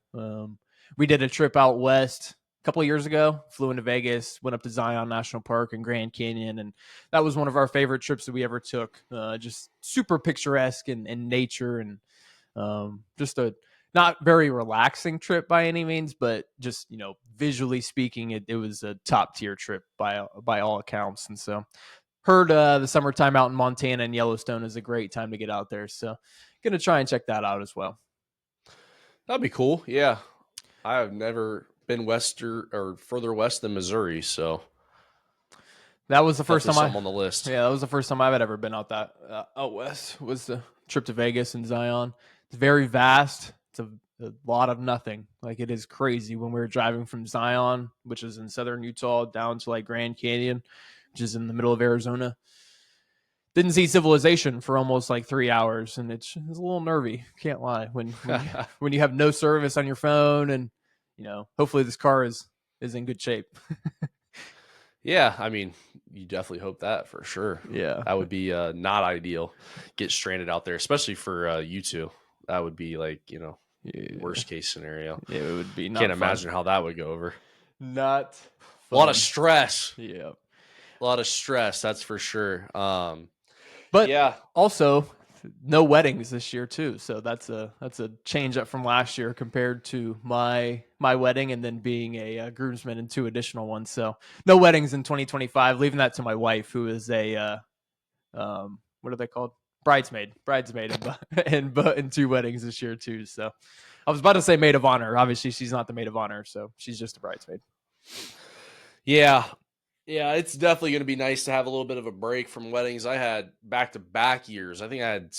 We did a trip out west a couple of years ago, flew into Vegas, went up to Zion National Park and Grand Canyon, and that was one of our favorite trips that we ever took. Just super picturesque and nature, and just a not very relaxing trip by any means, but just visually speaking, it was a top tier trip by all accounts. And so heard the summertime out in Montana and Yellowstone is a great time to get out there. So gonna try and check that out as well. That'd be cool. Yeah, I have never been or further west than Missouri, so That was the first definitely time something on the list. yeah, that was the first time I've ever been out west. Was the trip to Vegas and Zion. It's very vast. It's a lot of nothing. Like it is crazy when we were driving from Zion, which is in southern Utah, down to like Grand Canyon, which is in the middle of Arizona. Didn't see civilization for almost like 3 hours, and it's a little nervy. Can't lie. When you have no service on your phone, and hopefully this car is in good shape. Yeah, I mean, you definitely hope that for sure. Yeah. That would be not ideal. Get stranded out there, especially for you two. That would be like, Yeah. worst case scenario. It would be not Can't fun. imagine how that would go over. Not A lot fun. of stress. Yeah. A lot of stress, that's for sure. But Yeah. also no weddings this year too. So that's a change up from last year compared to my wedding and then being a groomsman in 2 additional ones. So no weddings in 2025, leaving that to my wife, who is a what are they called? Bridesmaid in 2 weddings this year too. So I was about to say maid of honor. Obviously she's not the maid of honor, so she's just a bridesmaid. Yeah. Yeah, it's definitely going to be nice to have a little bit of a break from weddings. I had back-to-back years. I think I had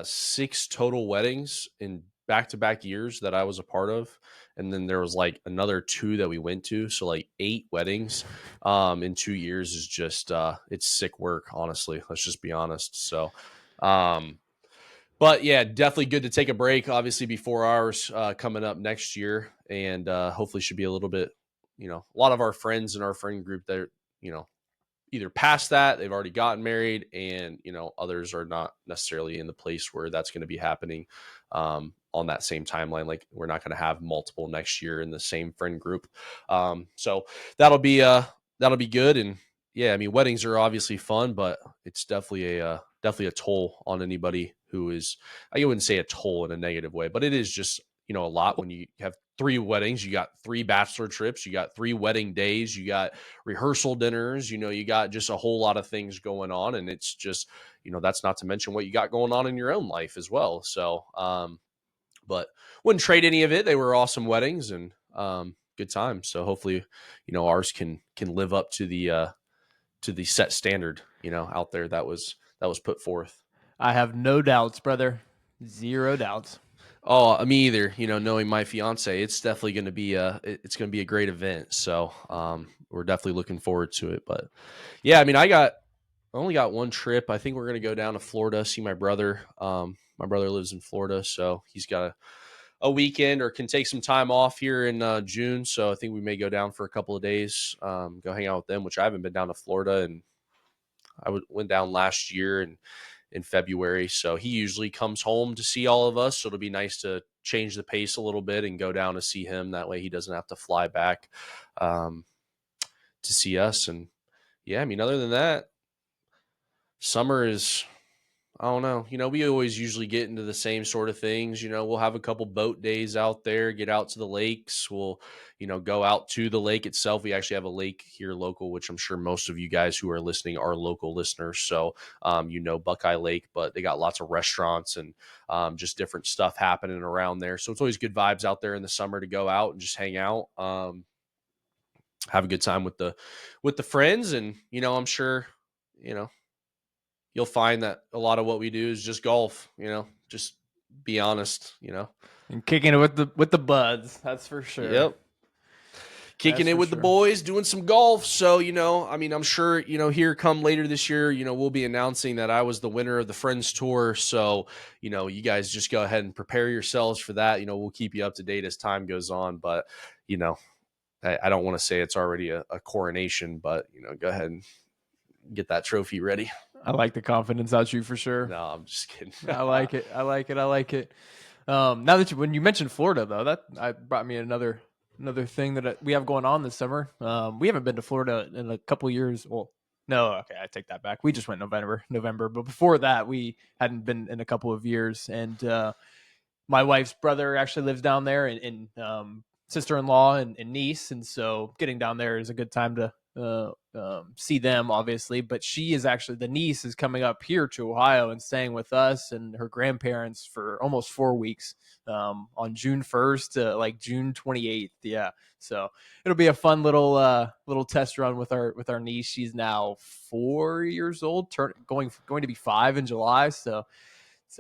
6 total weddings in back-to-back years that I was a part of, and then there was like another 2 that we went to. So like 8 weddings in 2 years is just it's sick work, honestly. Let's just be honest. So, But yeah, definitely good to take a break. Obviously, before ours coming up next year, and hopefully should be a little bit. A lot of our friends in our friend group that either past that, they've already gotten married, and others are not necessarily in the place where that's going to be happening on that same timeline. Like we're not going to have multiple next year in the same friend group, so that'll be good. And yeah, I mean, weddings are obviously fun, but it's definitely a toll on anybody who is. I wouldn't say a toll in a negative way, but it is just a lot when you have 3 weddings. You got 3 bachelor trips, you got 3 wedding days, you got rehearsal dinners, you got just a whole lot of things going on. And it's just, that's not to mention what you got going on in your own life as well. So, but wouldn't trade any of it. They were awesome weddings and good times. So hopefully, ours can live up to the set standard, out there that was put forth. I have no doubts, brother. Zero doubts. Oh, me either. Knowing my fiance, it's definitely going to be a great event. So we're definitely looking forward to it. But yeah, I mean, I only got one trip. I think we're going to go down to Florida, see my brother. My brother lives in Florida, so he's got a weekend or can take some time off here in June. So I think we may go down for a couple of days, go hang out with them, which I haven't been down to Florida, and went down last year and in February. So he usually comes home to see all of us. So it'll be nice to change the pace a little bit and go down to see him. That way he doesn't have to fly back to see us. And yeah, I mean, other than that, summer is, I don't know. We always usually get into the same sort of things. We'll have a couple boat days out there, get out to the lakes. We'll, go out to the lake itself. We actually have a lake here local, which I'm sure most of you guys who are listening are local listeners. So, Buckeye Lake, but they got lots of restaurants and just different stuff happening around there. So it's always good vibes out there in the summer to go out and just hang out. Have a good time with the friends. And, I'm sure, you'll find that a lot of what we do is just golf, just be honest, And kicking it with the buds, that's for sure. Yep. Kicking it with the boys, doing some golf. So, I mean, I'm sure, here come later this year, we'll be announcing that I was the winner of the Friends Tour. So, you guys just go ahead and prepare yourselves for that. We'll keep you up to date as time goes on. But, I don't want to say it's already a coronation, but, go ahead and get that trophy ready. I like the confidence out you for sure. No, I'm just kidding. I like it. Now that when you mentioned Florida, though, that brought me another thing that we have going on this summer. We haven't been to Florida in a couple years. Well, no, okay, I take that back. We just went November, but before that, we hadn't been in a couple of years. And my wife's brother actually lives down there, and sister-in-law and niece, and so getting down there is a good time to see them, obviously. But the niece is coming up here to Ohio and staying with us and her grandparents for almost 4 weeks, on June 1st to like June 28th. Yeah, so it'll be a fun little test run with our niece. She's now 4 years old, going to be 5 in July. So it's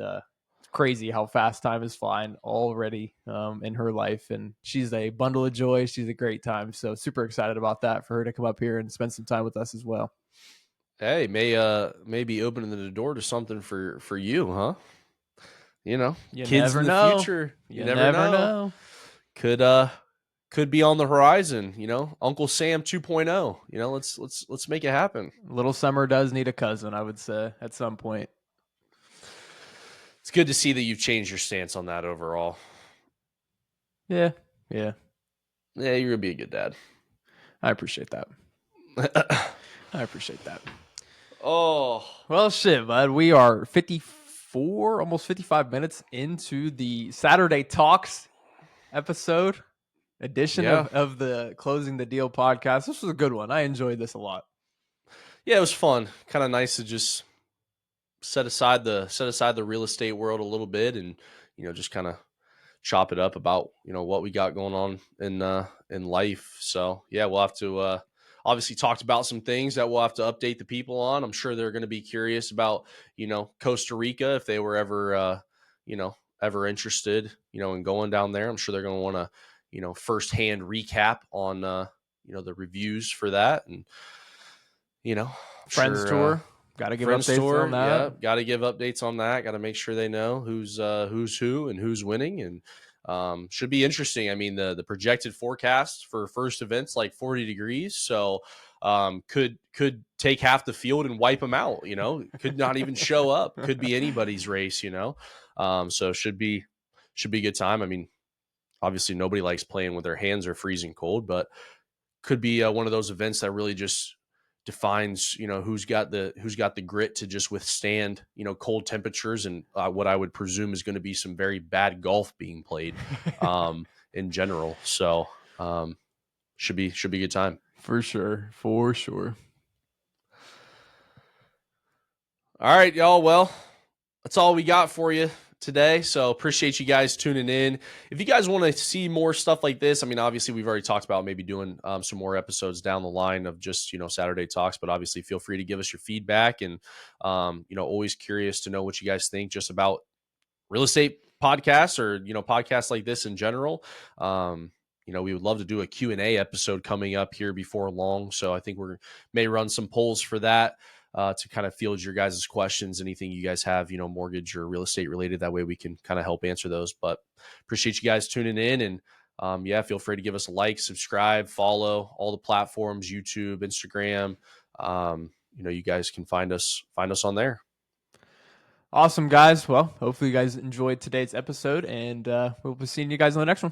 crazy how fast time is flying already in her life, and she's a bundle of joy. She's a great time, so super excited about that for her to come up here and spend some time with us as well. Hey, may be opening the door to something for you, huh? You kids never in the know. future. You never know. Could be on the horizon. Uncle Sam 2.0. Let's make it happen. Little Summer does need a cousin, I would say, at some point. It's good to see that you've changed your stance on that overall. Yeah. Yeah, you're gonna be a good dad. I appreciate that. I appreciate that. Oh, well, shit, bud. We are 54, almost 55 minutes into the Saturday Talks episode edition of the Closing the Deal podcast. This was a good one. I enjoyed this a lot. Yeah, it was fun. Kind of nice to just set aside the real estate world a little bit and just kind of chop it up about what we got going on in life. So yeah, we'll have to obviously talked about some things that we'll have to update the people on. I'm sure they're going to be curious about Costa Rica if they were ever ever interested in going down there. I'm sure they're going to want to firsthand recap on the reviews for that. And Friends tour. Got to give Friends updates tour, on that. yeah, got to give updates on that. Got to make sure they know who's who and who's winning, and should be interesting. I mean, the projected forecast for first events like 40 degrees, so could take half the field and wipe them out. Could not even show up. Could be anybody's race. So should be a good time. I mean, obviously nobody likes playing when their hands are freezing cold, but could be one of those events that really just defines who's got the grit to just withstand cold temperatures and what I would presume is going to be some very bad golf being played in general. So should be a good time for sure. All right, y'all. Well, that's all we got for you today. So appreciate you guys tuning in. If you guys want to see more stuff like this, I mean, obviously we've already talked about maybe doing some more episodes down the line of just, Saturday talks, but obviously feel free to give us your feedback and, always curious to know what you guys think just about real estate podcasts or, podcasts like this in general. We would love to do a Q&A episode coming up here before long. So I think we may run some polls for that. To kind of field your guys' questions, anything you guys have, mortgage or real estate related. That way we can kind of help answer those. But appreciate you guys tuning in. And feel free to give us a like, subscribe, follow all the platforms, YouTube, Instagram. You guys can find us on there. Awesome, guys. Well, hopefully you guys enjoyed today's episode, and we'll be seeing you guys on the next one.